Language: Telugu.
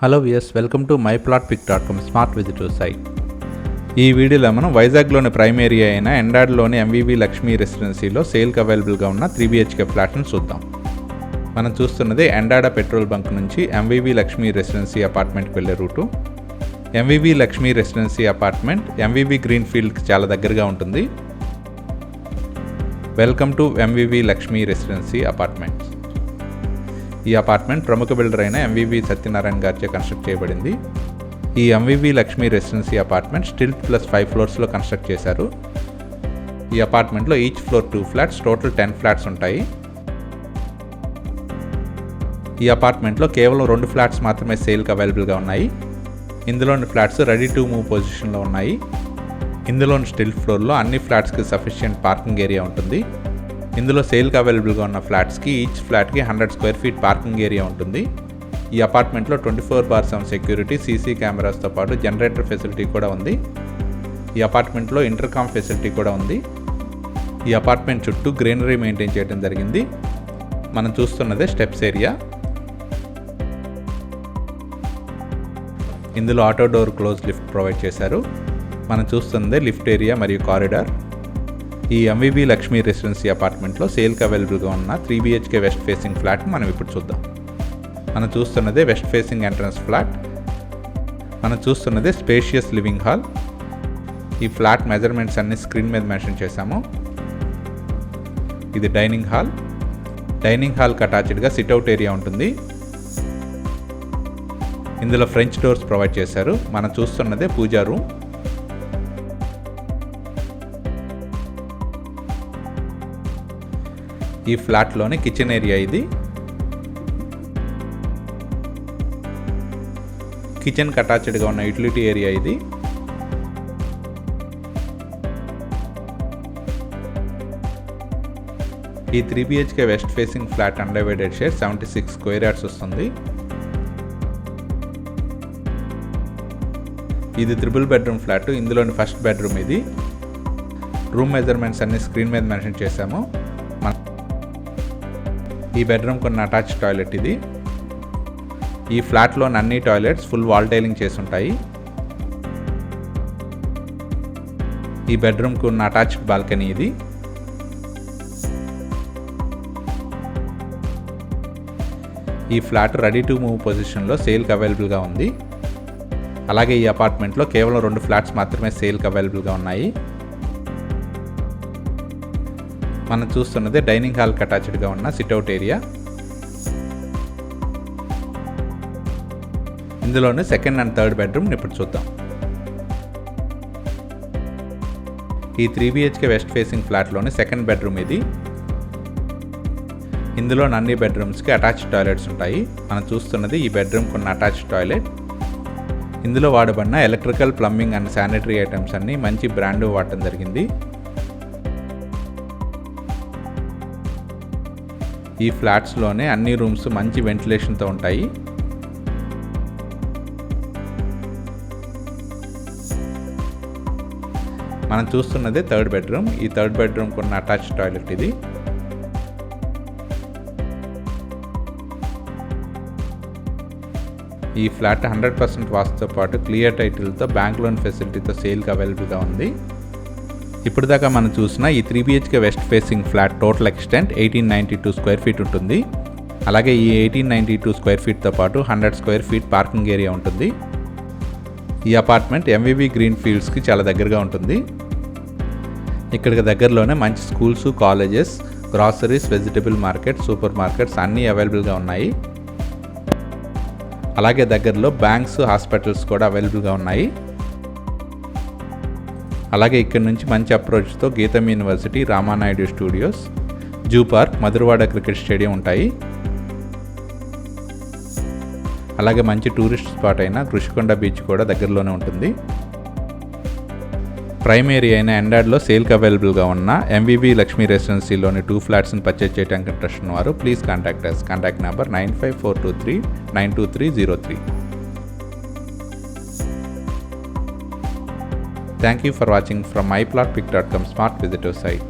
Hello viewers, welcome to myplotpic.com smart visitor site. ఈ వీడియోలో మనం వైజాగ్లోని ప్రైమ్ ఏరియా అయిన ఎండాడ్లోని ఎంవివి లక్ష్మీ రెసిడెన్సీలో సేల్కి అవైలబుల్గా ఉన్న 3BHK ఫ్లాట్ను చూద్దాం. మనం చూస్తున్నది ఎండాడ పెట్రోల్ బంక్ నుంచి ఎంవివి లక్ష్మీ రెసిడెన్సీ అపార్ట్మెంట్కి వెళ్ళే రూటు. MVV Lakshmi residency apartment MVV green ఫీల్డ్కి చాలా దగ్గరగా ఉంటుంది. Welcome to MVV Lakshmi residency apartments. ఈ అపార్ట్మెంట్ ప్రముఖ బిల్డర్ అయిన ఎంవివి సత్యనారాయణ గారిచే కన్స్ట్రక్ట్ చేయబడింది. ఈ ఎంవివి లక్ష్మీ రెసిడెన్సీ అపార్ట్మెంట్ స్టిల్ట్ ప్లస్ 5 ఫ్లోర్స్లో కన్స్ట్రక్ట్ చేశారు. ఈ అపార్ట్మెంట్లో each floor 2 flats, total 10 flats ఉంటాయి. ఈ అపార్ట్మెంట్లో కేవలం 2 ఫ్లాట్స్ మాత్రమే సేల్కి అవైలబుల్గా ఉన్నాయి. ఇందులోని ఫ్లాట్స్ రెడీ టు మూవ్ పొజిషన్లో ఉన్నాయి. ఇందులోని స్టిల్ట్ ఫ్లోర్లో అన్ని ఫ్లాట్స్కి సఫిషియెంట్ పార్కింగ్ ఏరియా ఉంటుంది. ఇందులో సేల్కి అవైలబుల్గా ఉన్న ఫ్లాట్స్కి ఈచ్ ఫ్లాట్కి 100 స్క్వేర్ ఫీట్ పార్కింగ్ ఏరియా ఉంటుంది. ఈ అపార్ట్మెంట్లో 24/7 సెక్యూరిటీ, సీసీ కెమెరాస్తో పాటు జనరేటర్ ఫెసిలిటీ కూడా ఉంది. ఈ అపార్ట్మెంట్లో ఇంటర్కామ్ ఫెసిలిటీ కూడా ఉంది. ఈ అపార్ట్మెంట్ చుట్టూ గ్రీనరీ మెయింటైన్ చేయడం జరిగింది. మనం చూస్తున్నదే స్టెప్స్ ఏరియా. ఇందులో auto door close lift provide చేశారు. మనం చూస్తున్నదే లిఫ్ట్ ఏరియా మరియు కారిడార్. ఈ ఎంవివి లక్ష్మీ రెసిడెన్సీ అపార్ట్మెంట్లో సేల్కి అవైలబుల్గా ఉన్న 3BHK వెస్ట్ ఫేసింగ్ ఫ్లాట్ మనం ఇప్పుడు చూద్దాం. మనం చూస్తున్నదే వెస్ట్ ఫేసింగ్ ఎంట్రన్స్ ఫ్లాట్. మనం చూస్తున్నదే స్పేషియస్ లివింగ్ హాల్. ఈ ఫ్లాట్ మెజర్మెంట్స్ అన్ని స్క్రీన్ మీద మెన్షన్ చేశాము. ఇది డైనింగ్ హాల్. డైనింగ్ హాల్కి అటాచ్డ్గా సిట్అవుట్ ఏరియా ఉంటుంది. ఇందులో ఫ్రెంచ్ డోర్స్ ప్రొవైడ్ చేశారు. మనం చూస్తున్నదే పూజా రూమ్. ఈ ఫ్లాట్లోని కిచెన్ ఏరియా ఇది. కిచెన్కి అటాచ్డ్గా ఉన్న యూటిలిటీ ఏరియా ఇది. ఈ 3BHK west facing flat undivided share 76 square yards వస్తుంది. ఇది 3 బెడ్రూమ్ ఫ్లాట్. ఇందులోని ఫస్ట్ బెడ్రూమ్ ఇది. రూమ్ మెజర్మెంట్స్ అన్ని స్క్రీన్ మీద మెన్షన్ చేశాము. ఈ బెడ్రూమ్కి ఉన్న అటాచ్ టాయిలెట్ ఇది. ఈ ఫ్లాట్లోని అన్ని టాయిలెట్స్ ఫుల్ వాల్ టైలింగ్ చేసి ఉంటాయి. ఈ బెడ్రూమ్కి ఉన్న అటాచ్డ్ బాల్కనీ ఇది. ఈ ఫ్లాట్ రెడీ టు మూవ్ పొజిషన్లో సేల్కి అవైలబుల్గా ఉంది. అలాగే ఈ అపార్ట్మెంట్లో కేవలం 2 ఫ్లాట్స్ మాత్రమే సేల్కి అవైలబుల్గా ఉన్నాయి. మనం చూస్తున్నదే డైనింగ్ హాల్కి అటాచ్డ్గా ఉన్న సిట్అవుట్ ఏరియా. ఇందులోనే సెకండ్ అండ్ థర్డ్ బెడ్రూమ్ ఇప్పుడు చూద్దాం. ఈ 3BHK వెస్ట్ ఫేసింగ్ ఫ్లాట్లోని సెకండ్ బెడ్రూమ్ ఇది. ఇందులో అన్ని బెడ్రూమ్స్కి అటాచ్డ్ టాయిలెట్స్ ఉంటాయి. మనం చూస్తున్నది ఈ బెడ్రూమ్కి ఉన్న అటాచ్డ్ టాయిలెట్. ఇందులో వాడబడిన electrical, plumbing and sanitary items అన్ని మంచి బ్రాండ్ వాడటం జరిగింది. ఈ ఫ్లాట్స్లోనే అన్ని రూమ్స్ మంచి వెంటిలేషన్తో ఉంటాయి. మనం చూస్తున్నదే థర్డ్ బెడ్రూమ్. ఈ థర్డ్ బెడ్రూమ్కి ఉన్న అటాచ్ టాయిలెట్ ఇది. ఈ ఫ్లాట్ 100% వాస్తుతో పాటు క్లియర్ టైటిల్తో బ్యాంక్ లోన్ ఫెసిలిటీతో సేల్కి అవైలబుల్గా ఉంది. ఇప్పుడు దాకా మనం చూసిన ఈ 3BHK west facing flat total extent 1892 square feet ఉంటుంది. అలాగే ఈ 1892 స్క్వేర్ ఫీట్తో పాటు 100 స్క్వేర్ ఫీట్ పార్కింగ్ ఏరియా ఉంటుంది. ఈ అపార్ట్మెంట్ ఎంవివి గ్రీన్ ఫీల్డ్స్కి చాలా దగ్గరగా ఉంటుంది. ఇక్కడికి దగ్గరలోనే మంచి schools, colleges, groceries, vegetable market, super markets అన్నీ అవైలబుల్గా ఉన్నాయి. అలాగే దగ్గరలో బ్యాంక్స్, హాస్పిటల్స్ కూడా అవైలబుల్గా ఉన్నాయి. అలాగే ఇక్కడ నుంచి మంచి అప్రోచ్తో గీతం university, Ramanaidu studios, zoo park, Madhurawada cricket stadium ఉంటాయి. అలాగే మంచి టూరిస్ట్ స్పాట్ అయిన కృషికొండ బీచ్ కూడా దగ్గరలోనే ఉంటుంది. ప్రైమ్ ఏరియా అయిన ఎండాడ్లో సేల్కి అవైలబుల్గా ఉన్న ఎంవివి లక్ష్మీ రెసిడెన్సీలోని 2 ఫ్లాట్స్ని పర్చేజ్ చేయడానికి ఇంట్రెస్ట్ ఉన్నవారు please contact us. Contact number 9542392303. Thank you for watching from myplotpic.com smart visitor site.